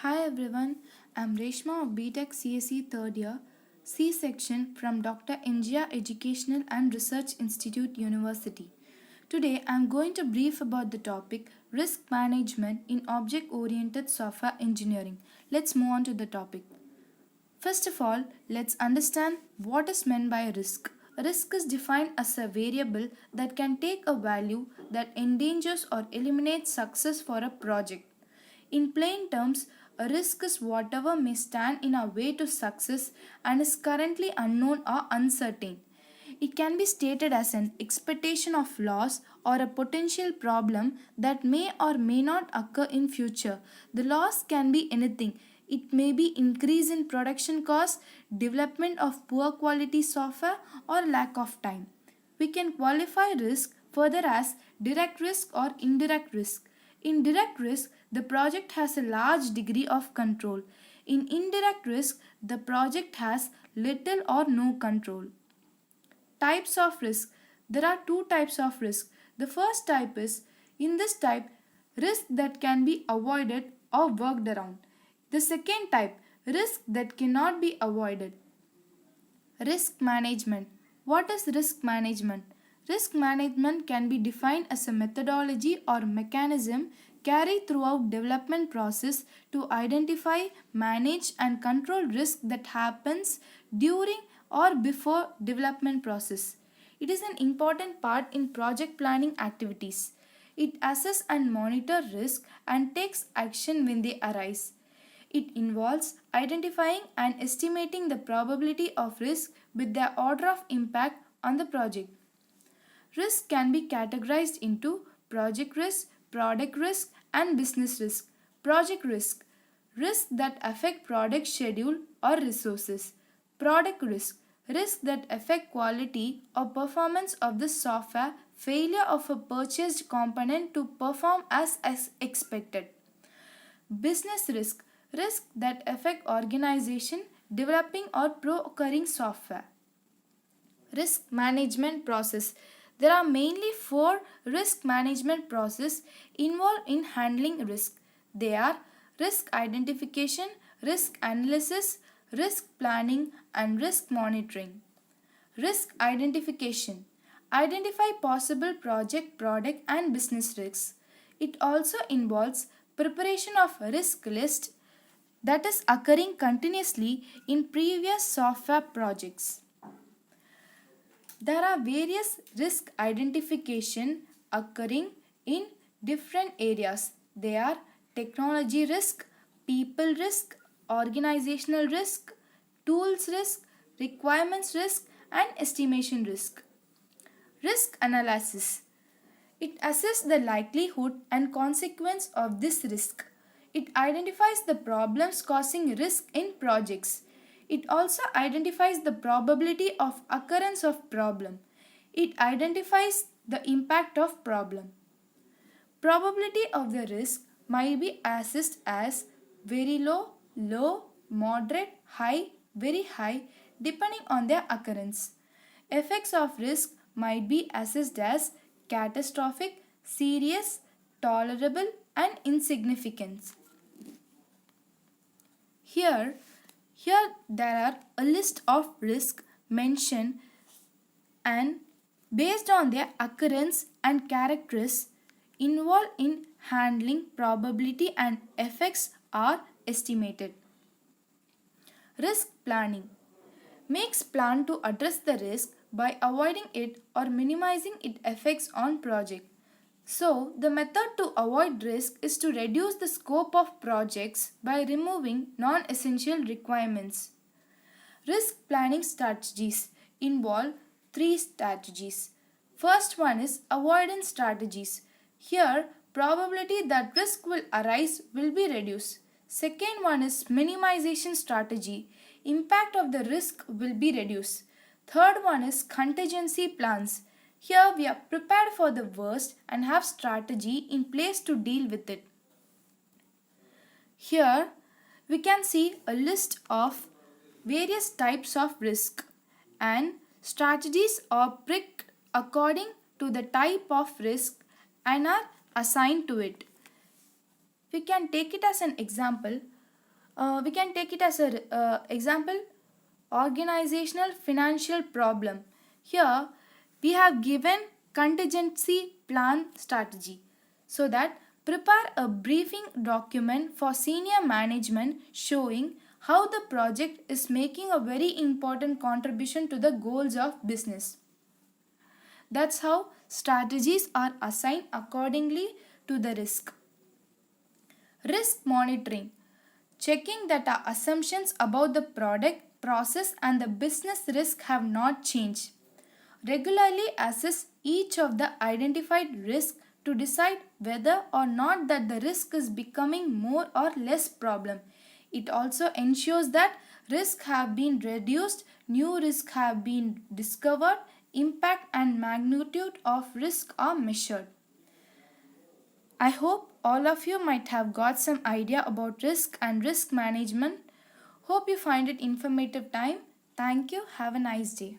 Hi everyone, I'm Reshma of BTech CSE third year, C section from Dr. India Educational and Research Institute University. Today I'm going to brief about the topic risk management in object oriented software engineering. Let's move on to the topic. First of all, let's understand what is meant by risk. Risk is defined as a variable that can take a value that endangers or eliminates success for a project. In plain terms, a risk is whatever may stand in our way to success and is currently unknown or uncertain. It can be stated as an expectation of loss or a potential problem that may or may not occur in future. The loss can be anything. It may be increase in production costs, development of poor quality software or lack of time. We can qualify risk further as direct risk or indirect risk. In direct risk, the project has a large degree of control. In indirect risk, the project has little or no control. Types of risk. There are two types of risk. The first type is, in this type, risk that can be avoided or worked around. The second type, risk that cannot be avoided. Risk management. What is risk management? Risk management can be defined as a methodology or mechanism carried throughout development process to identify, manage and control risk that happens during or before development process. It is an important part in project planning activities. It assesses and monitors risk and takes action when they arise. It involves identifying and estimating the probability of risk with their order of impact on the project. Risk can be categorized into project risk, product risk, and business risk. Project risk, risks that affect product schedule or resources. Product risk, risks that affect quality or performance of the software, failure of a purchased component to perform as expected. Business risk, risks that affect organization developing or procuring software. Risk management process. There are mainly four risk management processes involved in handling risk. They are risk identification, risk analysis, risk planning, and risk monitoring. Risk identification. Identify possible project, product, and business risks. It also involves preparation of risk list that is occurring continuously in previous software projects. There are various risk identification occurring in different areas. They are technology risk, people risk, organizational risk, tools risk, requirements risk, and estimation risk. Risk analysis. It assesses the likelihood and consequence of this risk. It identifies the problems causing risk in projects. It also identifies the probability of occurrence of problem. It identifies the impact of problem. Probability of the risk might be assessed as very low, low, moderate, high, very high depending on their occurrence. Effects of risk might be assessed as catastrophic, serious, tolerable and insignificant. Here there are a list of risks mentioned and based on their occurrence and characteristics involved in handling probability and effects are estimated. Risk planning makes plan to address the risk by avoiding it or minimizing its effects on project. So, the method to avoid risk is to reduce the scope of projects by removing non-essential requirements. Risk planning strategies involve three strategies. First one is avoidance strategies. Here, probability that risk will arise will be reduced. Second one is minimization strategy. Impact of the risk will be reduced. Third one is contingency plans. Here we are prepared for the worst and have strategy in place to deal with it. Here we can see a list of various types of risk and strategies are picked according to the type of risk and are assigned to it. We can take it as an example. We can take it as a example, organizational financial problem. Here we have given contingency plan strategy, so that prepare a briefing document for senior management showing how the project is making a very important contribution to the goals of business. That's how strategies are assigned accordingly to the risk. Risk monitoring, checking that our assumptions about the product, process, and the business risk have not changed. Regularly assess each of the identified risks to decide whether or not that the risk is becoming more or less problem. It also ensures that risks have been reduced, new risks have been discovered, impact and magnitude of risk are measured. I hope all of you might have got some idea about risk and risk management. Hope you find it informative time. Thank you. Have a nice day.